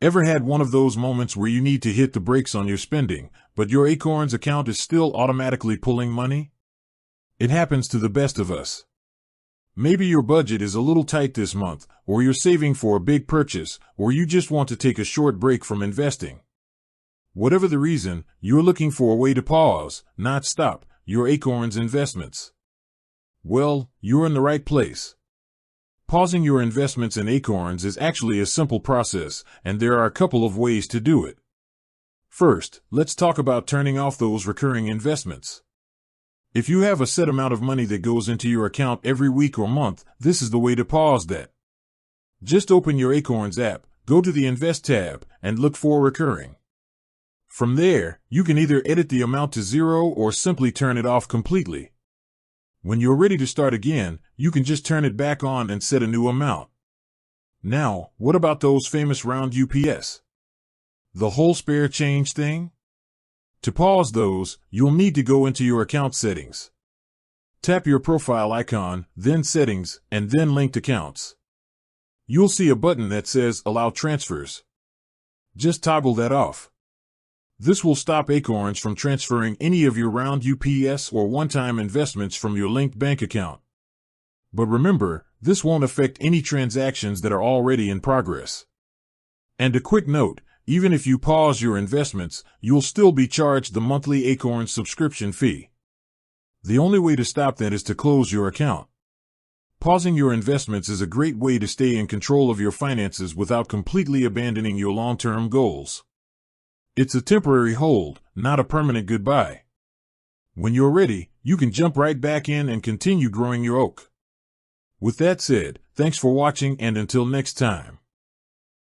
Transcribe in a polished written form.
Ever had one of those moments where you need to hit the brakes on your spending, but your Acorns account is still automatically pulling money? It happens to the best of us. Maybe your budget is a little tight this month, or you're saving for a big purchase, or you just want to take a short break from investing. Whatever the reason, you're looking for a way to pause, not stop, your Acorns investments. Well, you're in the right place. Pausing your investments in Acorns is actually a simple process, and there are a couple of ways to do it. First, let's talk about turning off those recurring investments. If you have a set amount of money that goes into your account every week or month, this is the way to pause that. Just open your Acorns app, go to the Invest tab, and look for Recurring. From there, you can either edit the amount to zero or simply turn it off completely. When you're ready to start again, you can just turn it back on and set a new amount. Now, what about those famous roundups? The whole spare change thing? To pause those, you'll need to go into your account settings. Tap your profile icon, then Settings, and then Linked Accounts. You'll see a button that says Allow Transfers. Just toggle that off. This will stop Acorns from transferring any of your roundups or one-time investments from your linked bank account. But remember, this won't affect any transactions that are already in progress. And a quick note, even if you pause your investments, you'll still be charged the monthly Acorns subscription fee. The only way to stop that is to close your account. Pausing your investments is a great way to stay in control of your finances without completely abandoning your long-term goals. It's a temporary hold, not a permanent goodbye. When you're ready, you can jump right back in and continue growing your oak. With that said, thanks for watching, and until next time.